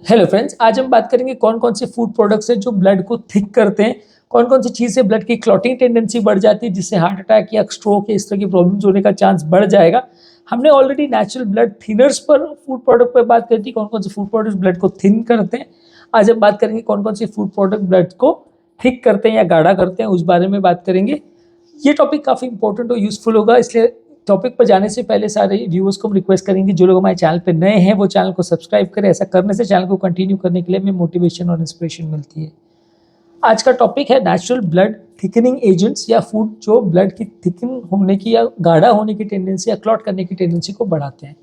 Hello friends, आज हम बात करेंगे कौन कौन से फूड प्रोडक्ट्स हैं जो ब्लड को थिक करते हैं। कौन कौन सी चीज़ से ब्लड की क्लॉटिंग टेंडेंसी बढ़ जाती है, जिससे हार्ट अटैक या स्ट्रोक या इस तरह की प्रॉब्लम्स होने का चांस बढ़ जाएगा। हमने ऑलरेडी नेचुरल ब्लड थिनर्स पर फूड प्रोडक्ट पर बात करी थी, कौन कौन से फूड प्रोडक्ट्स ब्लड को थिन करते हैं। आज हम बात करेंगे कौन कौन से फूड प्रोडक्ट ब्लड को थिक करते हैं या गाढ़ा करते हैं, उस बारे में बात करेंगे। ये टॉपिक काफ़ी इंपॉर्टेंट और यूजफुल होगा, इसलिए टॉपिक पर जाने से पहले सारे व्यूअर्स को हम रिक्वेस्ट करेंगे जो लोग हमारे चैनल पे नए हैं वो चैनल को सब्सक्राइब करें। ऐसा करने से चैनल को कंटिन्यू करने के लिए हमें मोटिवेशन और इंस्पिरेशन मिलती है। आज का टॉपिक है नेचुरल ब्लड थिकनिंग एजेंट्स या फूड जो ब्लड की थिकन होने की या गाढ़ा होने की टेंडेंसी या क्लॉट करने की टेंडेंसी को बढ़ाते हैं।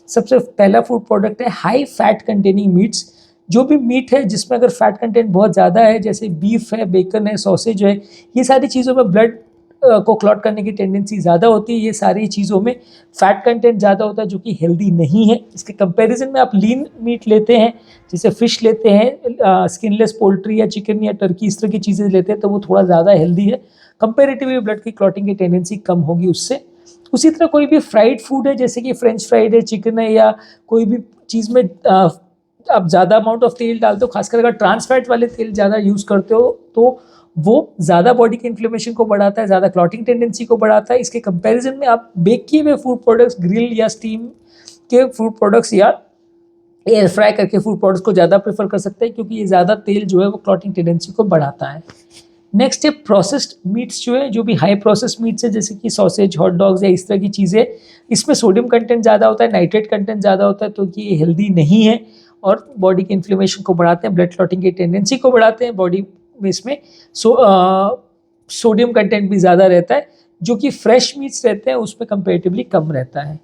सबसे पहला फूड प्रोडक्ट है हाई फैट कंटेनिंग मीट्स। जो भी मीट है जिसमें अगर फैट कंटेंट बहुत ज़्यादा है, जैसे बीफ है, बेकन है, सॉसेज है, ये सारी चीज़ों में ब्लड को क्लॉट करने की टेंडेंसी ज़्यादा होती है। ये सारी चीज़ों में फैट कंटेंट ज़्यादा होता है जो कि हेल्दी नहीं है। इसके कंपैरिजन में आप लीन मीट लेते हैं, जैसे फ़िश लेते हैं, स्किनलेस पोल्ट्री या चिकन या टर्की, इस तरह की चीज़ें लेते हैं तो वो थोड़ा ज़्यादा हेल्दी है। कंपेरेटिवली ब्लड की क्लॉटिंग की टेंडेंसी कम होगी उससे। उसी तरह कोई भी फ्राइड फूड है, जैसे कि फ्रेंच फ्राइड है, चिकन है, या कोई भी चीज़ में आप ज़्यादा अमाउंट ऑफ तेल डालते हो, खासकर अगर ट्रांस फैट वाले तेल ज़्यादा यूज़ करते हो तो वो ज़्यादा बॉडी के इन्फ्लेमेशन को बढ़ाता है, ज़्यादा क्लॉटिंग टेंडेंसी को बढ़ाता है। इसके कंपैरिजन में आप बेक किए हुए फूड प्रोडक्ट्स, ग्रिल या स्टीम के फूड प्रोडक्ट्स या एयर फ्राई करके फूड प्रोडक्ट्स को ज़्यादा प्रेफर कर सकते हैं, क्योंकि ये ज़्यादा तेल जो है वो क्लॉटिंग टेंडेंसी को बढ़ाता है। नेक्स्ट है प्रोसेस्ड मीट्स, जो है जो भी हाई प्रोसेस्ड मीट्स है, जैसे कि सॉसेज, हॉट डॉग्स या इस तरह की चीज़ें, इसमें सोडियम कंटेंट ज़्यादा होता है, नाइट्रेट कंटेंट ज़्यादा होता है, तो कि ये हेल्दी नहीं है और बॉडी के इन्फ्लेमेशन को बढ़ाते हैं, ब्लड क्लॉटिंग की टेंडेंसी को बढ़ाते हैं बॉडी में। इसमें सोडियम कंटेंट भी ज़्यादा रहता है, जो कि फ्रेश मीट्स रहते हैं उसमें कंपेरेटिवली कम रहता है।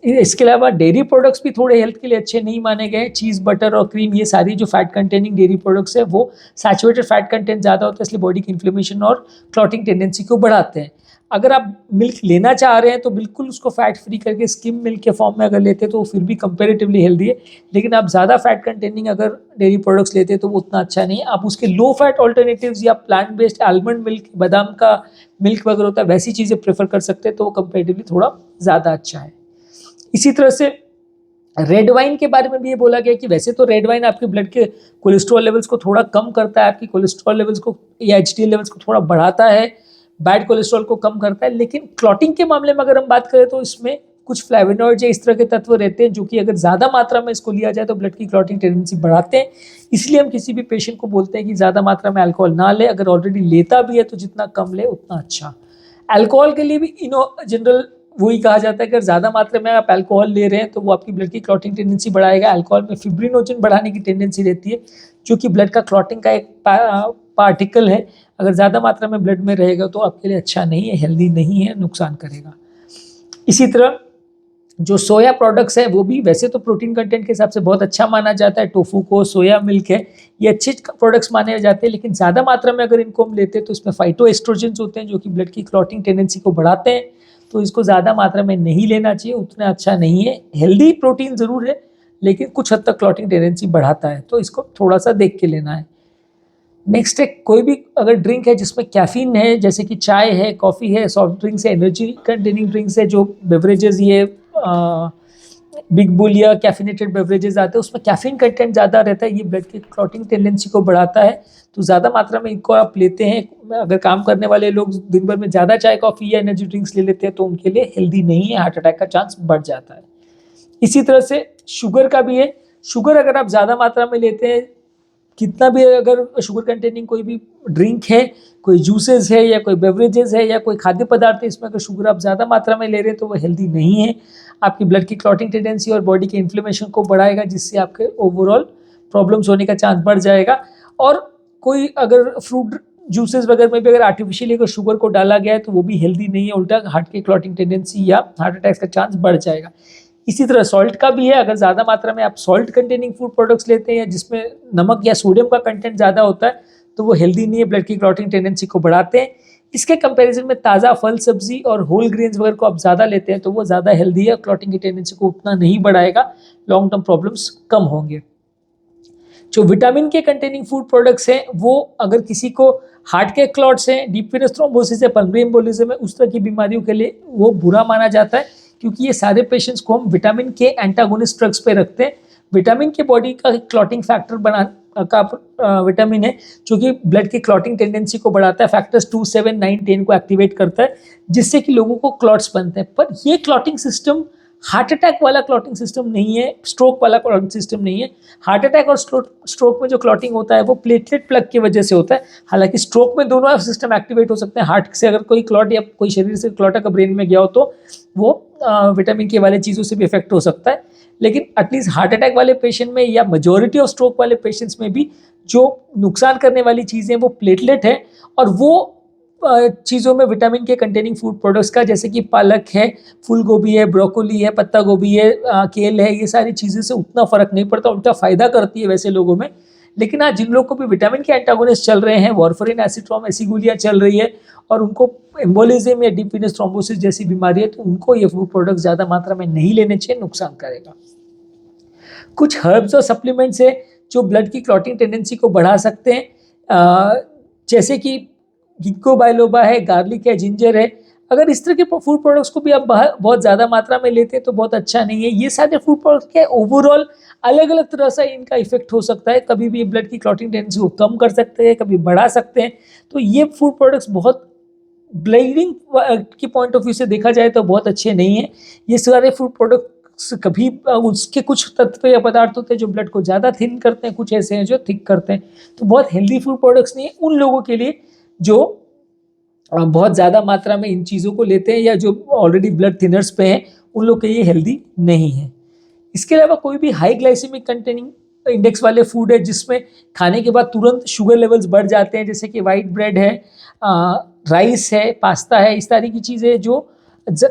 इसके अलावा डेयरी प्रोडक्ट्स भी थोड़े हेल्थ के लिए अच्छे नहीं माने गए। चीज़, बटर और क्रीम, ये सारी जो फैट कंटेनिंग डेयरी प्रोडक्ट्स है वो सैचुरेटेड फैट कंटेंट ज़्यादा होता है, इसलिए बॉडी की इन्फ्लेमेशन और क्लॉटिंग टेंडेंसी को बढ़ाते हैं। अगर आप मिल्क लेना चाह रहे हैं तो बिल्कुल उसको फैट फ्री करके स्किम मिल्क के फॉर्म में अगर लेते हैं तो वो फिर भी कंपेरेटिवली हेल्दी है। लेकिन आप ज़्यादा फैट कंटेनिंग अगर डेयरी प्रोडक्ट्स लेते हैं तो वो उतना अच्छा नहीं है। आप उसके लो फैट ऑल्टरनेटिव्स या प्लांट बेस्ड आलमंड मिल्क, बादाम का मिल्क वगैरह होता है, वैसी चीज़ें प्रेफर कर सकते हैं, तो वो कंपेरेटिवली थोड़ा ज़्यादा अच्छा है। इसी तरह से रेड वाइन के बारे में भी ये बोला गया कि वैसे तो रेड वाइन आपके ब्लड के कोलेस्ट्रॉल लेवल्स को थोड़ा कम करता है, आपकी कोलेस्ट्रॉल लेवल्स को या एचडीएल लेवल्स को थोड़ा बढ़ाता है, बैड कोलेस्ट्रॉल को कम करता है, लेकिन क्लॉटिंग के मामले में अगर हम बात करें तो इसमें कुछ फ्लेवोनॉइड्स या इस तरह के तत्व रहते हैं जो कि अगर ज़्यादा मात्रा में इसको लिया जाए तो ब्लड की क्लॉटिंग टेंडेंसी बढ़ाते हैं। इसलिए हम किसी भी पेशेंट को बोलते हैं कि ज़्यादा मात्रा में अल्कोहल ना ले, अगर ऑलरेडी लेता भी है तो जितना कम ले उतना अच्छा। अल्कोहल के लिए भी जनरल वही कहा जाता है कि अगर ज़्यादा मात्रा में आप अल्कोहल ले रहे हैं तो वो आपकी ब्लड की क्लॉटिंग टेंडेंसी बढ़ाएगा। अल्कोहल में फिब्रिनोजन बढ़ाने की टेंडेंसी रहती है, जो कि ब्लड का क्लॉटिंग का एक पार्टिकल है। अगर ज़्यादा मात्रा में ब्लड में रहेगा तो आपके लिए अच्छा नहीं है, हेल्दी नहीं है, नुकसान करेगा। इसी तरह जो सोया प्रोडक्ट्स है वो भी वैसे तो प्रोटीन कंटेंट के हिसाब से बहुत अच्छा माना जाता है। टोफू को, सोया मिल्क है, ये अच्छे प्रोडक्ट्स माने जाते हैं, लेकिन ज़्यादा मात्रा में अगर इनको हम लेते हैं तो इसमें फाइटो एस्ट्रोजेंस होते हैं जो कि ब्लड की क्लॉटिंग टेंडेंसी को बढ़ाते हैं, तो इसको ज़्यादा मात्रा में नहीं लेना चाहिए, उतना अच्छा नहीं है। हेल्दी प्रोटीन ज़रूर है लेकिन कुछ हद तक क्लॉटिंग टेंडेंसी बढ़ाता है, तो इसको थोड़ा सा देख के लेना है। नेक्स्ट है कोई भी अगर ड्रिंक है जिसमें कैफीन है, जैसे कि चाय है, कॉफ़ी है, सॉफ्ट ड्रिंक्स है, एनर्जी कंटेनिंग ड्रिंक्स है, जो बेवरेजेस ये बिग बुल या कैफिनेटेड बेवरेजेस आते हैं, उसमें कैफीन कंटेंट ज़्यादा रहता है, ये ब्लड की क्लॉटिंग टेंडेंसी को बढ़ाता है। तो ज़्यादा मात्रा में इनको आप लेते हैं, अगर काम करने वाले लोग दिन भर में ज़्यादा चाय, कॉफ़ी या एनर्जी ड्रिंक्स ले लेते हैं तो उनके लिए हेल्दी नहीं है, हार्ट अटैक का चांस बढ़ जाता है। इसी तरह से शुगर का भी है। शुगर अगर आप ज़्यादा मात्रा में लेते हैं, कितना भी अगर शुगर कंटेनिंग कोई भी ड्रिंक है, कोई जूसेस है या कोई बेवरेजेस है या कोई खाद्य पदार्थ है, इसमें अगर शुगर आप ज़्यादा मात्रा में ले रहे हैं तो वो हेल्दी नहीं है। आपकी ब्लड की क्लॉटिंग टेंडेंसी और बॉडी के इन्फ्लेमेशन को बढ़ाएगा, जिससे आपके ओवरऑल प्रॉब्लम्स होने का चांस बढ़ जाएगा। और कोई अगर फ्रूट जूसेस वगैरह में भी अगर आर्टिफिशियली अगर शुगर को डाला गया है तो वो भी हेल्दी नहीं है, उल्टा हार्ट की क्लॉटिंग टेंडेंसी या हार्ट अटैक का चांस बढ़ जाएगा। इसी तरह सॉल्ट का भी है। अगर ज़्यादा मात्रा में आप सॉल्ट कंटेनिंग फूड प्रोडक्ट्स लेते हैं जिसमें नमक या सोडियम का कंटेंट ज़्यादा होता है तो वो हेल्दी नहीं है, ब्लड की क्लॉटिंग टेंडेंसी को बढ़ाते हैं। इसके कंपैरिजन में ताज़ा फल, सब्जी और होल ग्रेन्स वगैरह को आप ज़्यादा लेते हैं तो वो ज़्यादा हेल्दी है, क्लॉटिंग की टेंडेंसी को उतना नहीं बढ़ाएगा, लॉन्ग टर्म प्रॉब्लम्स कम होंगे। जो विटामिन के कंटेनिंग फूड प्रोडक्ट्स हैं वो अगर किसी को हार्ट के क्लॉट्स हैं, डीप वेनस थ्रोम्बोसिस है, पल्मोनरी एम्बोलिज्म है, उस तरह की बीमारियों के लिए वो बुरा माना जाता है, क्योंकि ये सारे पेशेंट्स को हम विटामिन के एंटागोनिस्ट ड्रग्स पे रखते हैं। विटामिन के बॉडी का क्लॉटिंग फैक्टर का विटामिन है जो कि ब्लड की क्लॉटिंग टेंडेंसी को बढ़ाता है, फैक्टर्स 2, 7, 9, 10 को एक्टिवेट करता है, जिससे कि लोगों को क्लॉट्स बनते हैं। पर ये क्लॉटिंग सिस्टम हार्ट अटैक वाला क्लॉटिंग सिस्टम नहीं है, स्ट्रोक वाला क्लॉटिंग सिस्टम नहीं है। हार्ट अटैक और स्ट्रोक में जो क्लॉटिंग होता है वो प्लेटलेट प्लग की वजह से होता है। हालांकि स्ट्रोक में दोनों सिस्टम एक्टिवेट हो सकते हैं। हार्ट से अगर कोई क्लॉट या कोई शरीर से क्लॉट अगर ब्रेन में गया हो तो वो विटामिन के वाले चीज़ों से भी इफेक्ट हो सकता है। लेकिन एटलीस्ट हार्ट अटैक वाले पेशेंट में या मेजोरिटी ऑफ स्ट्रोक वाले पेशेंट्स में भी जो नुकसान करने वाली चीज़ें वो प्लेटलेट है, और वो चीज़ों में विटामिन के कंटेनिंग फूड प्रोडक्ट्स का, जैसे कि पालक है, फूल गोभी है, ब्रोकोली है, पत्ता गोभी है, केल है, ये सारी चीज़ें से उतना फ़र्क नहीं पड़ता, उल्टा फ़ायदा करती है वैसे लोगों में। लेकिन आज जिन लोगों को भी विटामिन के एंटागोनिस्ट चल रहे हैं, वारफरिन एसिट्रोम ऐसी गोलियाँ चल रही है, और उनको एम्बोलिज्म या डीप वेनस थ्रोम्बोसिस जैसी बीमारी है, तो उनको ये फूड प्रोडक्ट्स ज़्यादा मात्रा में नहीं लेने चाहिए, नुकसान करेगा। कुछ हर्ब्स और सप्लीमेंट्स है जो ब्लड की क्लॉटिंग टेंडेंसी को बढ़ा सकते हैं, जैसे कि गिंको बायलोबा है, गार्लिक है, जिंजर है। अगर इस तरह के फूड प्रोडक्ट्स को भी आप बहुत ज़्यादा मात्रा में लेते हैं तो बहुत अच्छा नहीं है। ये सारे फूड प्रोडक्ट्स के ओवरऑल अलग अलग तरह से इनका इफेक्ट हो सकता है। कभी भी ब्लड की क्लॉटिंग टेंडेंसी को कम कर सकते हैं, कभी बढ़ा सकते हैं। तो ये फूड प्रोडक्ट्स बहुत ब्लीडिंग की पॉइंट ऑफ व्यू से देखा जाए तो बहुत अच्छे नहीं है। ये सारे फूड प्रोडक्ट्स कभी उसके कुछ तत्व या पदार्थ होते हैं जो ब्लड को ज़्यादा थिन करते हैं, कुछ ऐसे हैं जो थिक करते हैं। तो बहुत हेल्दी फूड प्रोडक्ट्स नहीं है उन लोगों के लिए जो बहुत ज़्यादा मात्रा में इन चीज़ों को लेते हैं या जो ऑलरेडी ब्लड थिनर्स पे हैं, उन लोग के लिए हेल्दी नहीं है। इसके अलावा कोई भी हाई ग्लाइसेमिक कंटेनिंग इंडेक्स वाले फूड है जिसमें खाने के बाद तुरंत शुगर लेवल्स बढ़ जाते हैं, जैसे कि वाइट ब्रेड है, राइस है, पास्ता है, इस तरह की चीज़ें जो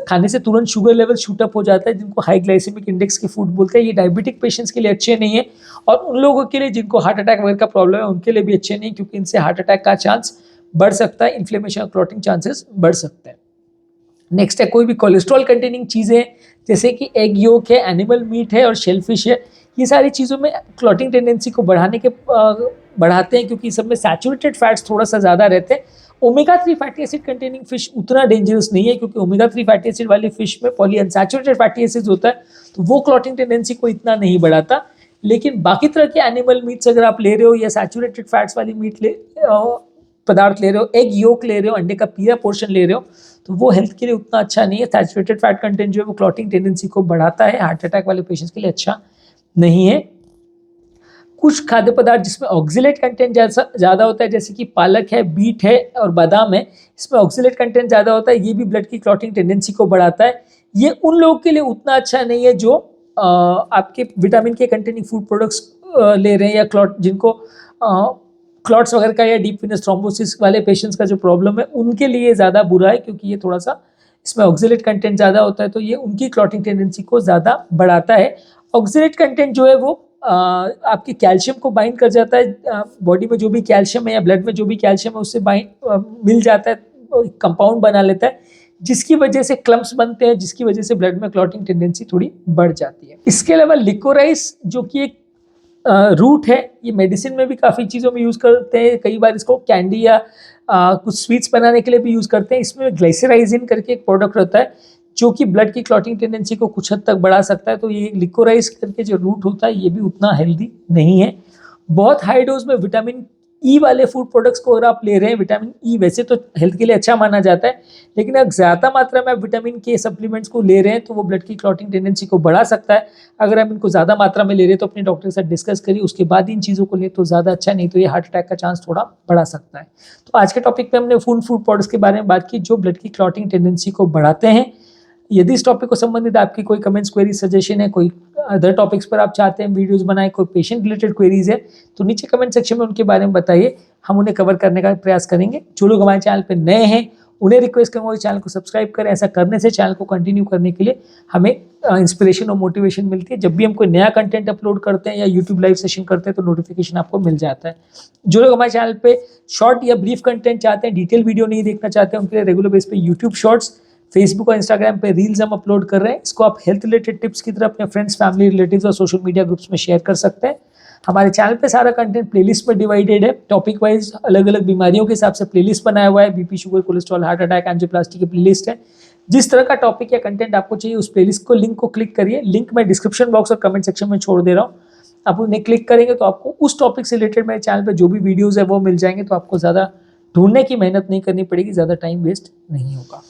खाने से तुरंत शुगर लेवल शूटअप हो जाता है, जिनको हाई ग्लाइसेमिक इंडेक्स के फूड बोलते हैं। ये डायबिटिक पेशेंट्स के लिए अच्छे नहीं है, और उन लोगों के लिए जिनको हार्ट अटैक वगैरह का प्रॉब्लम है उनके लिए भी अच्छे नहीं, क्योंकि इनसे हार्ट अटैक का चांस बढ़ सकता है, इन्फ्लेमेशन और क्लॉटिंग चांसेस बढ़ सकते हैं। नेक्स्ट है कोई भी कोलेस्ट्रॉल कंटेनिंग चीज़ें, जैसे कि एग योक है, एनिमल मीट है और शेलफिश है। ये सारी चीज़ों में क्लॉटिंग टेंडेंसी को बढ़ाते हैं, क्योंकि सब में सैचुरेटेड फैट्स थोड़ा सा ज़्यादा रहते हैं। Omega 3 fatty acid containing fish उतना डेंजरस नहीं है, क्योंकि ओमेगा 3 फैटी एसिड वाली फिश में पॉलीअनसैचुरेटेड फैटी एसिड्स होता है, तो वो क्लॉटिंग टेंडेंसी को इतना नहीं बढ़ाता। लेकिन बाकी तरह के एनिमल मीट्स अगर आप ले रहे हो या सैचुरेटेड फैट्स वाली पदार्थ ले रहे हो, एग योक ले रहे हो, अंडे का पीला पोर्शन ले रहे हो, तो वो हेल्थ के लिए उतना अच्छा नहीं है। सैचुरेटेड फैट कंटेंट जो है वो क्लॉटिंग टेंडेंसी को बढ़ाता है, हार्ट अटैक वाले पेशेंट्स के लिए अच्छा नहीं है। कुछ खाद्य पदार्थ जिसमें ऑक्जेलेट कंटेंट ज़्यादा होता है, जैसे कि पालक है, बीट है और बादाम है, इसमें ऑक्जेलेट कंटेंट ज़्यादा होता है, ये भी ब्लड की क्लॉटिंग टेंडेंसी को बढ़ाता है। ये उन लोगों के लिए उतना अच्छा नहीं है जो आपके विटामिन के कंटेनिंग फूड प्रोडक्ट्स ले रहे हैं, या जिनको क्लॉट्स वगैरह का या डीप वेनस थ्रोम्बोसिस वाले पेशेंट्स का जो प्रॉब्लम है उनके लिए ज़्यादा बुरा है, क्योंकि ये थोड़ा सा इसमें ऑक्जेलेट कंटेंट ज़्यादा होता है, तो ये उनकी क्लॉटिंग टेंडेंसी को ज़्यादा बढ़ाता है। ऑक्जेलेट कंटेंट जो है वो आपके कैल्शियम को बाइंड कर जाता है, बॉडी में जो भी कैल्शियम है या ब्लड में जो भी कैल्शियम है उससे मिल जाता है, कंपाउंड बना लेता है, जिसकी वजह से क्लम्प्स बनते हैं, जिसकी वजह से ब्लड में क्लॉटिंग टेंडेंसी थोड़ी बढ़ जाती है। इसके अलावा लिकोराइस जो कि एक रूट है, ये मेडिसिन में भी काफ़ी चीज़ों में यूज़ करते हैं, कई बार इसको कैंडी या कुछ स्वीट्स बनाने के लिए भी यूज़ करते हैं। इसमें ग्लाइसेराइजिन करके एक प्रोडक्ट रहता है जो कि ब्लड की क्लॉटिंग टेंडेंसी को कुछ हद तक बढ़ा सकता है, तो ये लिकोराइस करके जो रूट होता है ये भी उतना हेल्दी नहीं है। बहुत हाई डोज में विटामिन ई वाले फूड प्रोडक्ट्स को अगर आप ले रहे हैं, विटामिन ई वैसे तो हेल्थ के लिए अच्छा माना जाता है, लेकिन अगर ज़्यादा मात्रा में आप विटामिन के सप्लीमेंट्स को ले रहे हैं तो वो ब्लड की क्लॉटिंग टेंडेंसी को बढ़ा सकता है। अगर आप इनको ज़्यादा मात्रा में ले रहे हैं तो अपने डॉक्टर के साथ डिस्कस करिए, उसके बाद इन चीज़ों को ले तो ज़्यादा अच्छा, नहीं तो ये हार्ट अटैक का चांस थोड़ा बढ़ा सकता है। तो आज के टॉपिक में हमने फूड प्रोडक्ट्स के बारे में बात की जो ब्लड की क्लॉटिंग टेंडेंसी को बढ़ाते हैं। यदि इस टॉपिक को संबंधित आपकी कोई कमेंट्स, क्वेरी, सजेशन है, कोई अदर टॉपिक्स पर आप चाहते हैं वीडियोस बनाए, कोई पेशेंट रिलेटेड क्वेरीज है, तो नीचे कमेंट सेक्शन में उनके बारे में बताइए, हम उन्हें कवर करने का प्रयास करेंगे। जो लोग हमारे चैनल पर नए हैं उन्हें रिक्वेस्ट करूँगा चैनल को सब्सक्राइब करें। ऐसा करने से चैनल को कंटिन्यू करने के लिए हमें इंस्पिरेशन और मोटिवेशन मिलती है। जब भी हम कोई नया कंटेंट अपलोड करते हैं या यूट्यूब लाइव सेशन करते हैं तो नोटिफिकेशन आपको मिल जाता है। जो लोग हमारे चैनल पे शॉर्ट या ब्रीफ कंटेंट चाहते हैं, डिटेल वीडियो नहीं देखना चाहते हैं, उनके लिए रेगुलर बेस पे यूट्यूब शॉर्ट्स, फेसबुक और इंस्टाग्राम पे रील्स हम अपलोड कर रहे हैं। इसको आप हेल्थ रिलेटेड टिप्स की तरह अपने फ्रेंड्स, फैमिली, रिलेटिव्स और सोशल मीडिया ग्रुप्स में शेयर कर सकते हैं। हमारे चैनल पे सारा कंटेंट प्लेलिस्ट में डिवाइडेड है, टॉपिक वाइज अलग अलग बीमारियों के हिसाब से प्लेलिस्ट बनाया हुआ है। BP, sugar, cholesterol, heart attack, angioplasty की प्लेलिस्ट है। जिस तरह का टॉपिक या कंटेंट आपको चाहिए उस प्लेलिस्ट को लिंक को क्लिक करिए। लिंक मैं डिस्क्रिप्शन बॉक्स और कमेंट सेक्शन में छोड़ दे रहा हूँ। आप उन्हें क्लिक करेंगे तो आपको उस टॉपिक से रिलेटेड मेरे चैनल पे जो भी वीडियोस है वो मिल जाएंगे, तो आपको ज़्यादा ढूंढने की मेहनत नहीं करनी पड़ेगी, ज़्यादा टाइम वेस्ट नहीं होगा।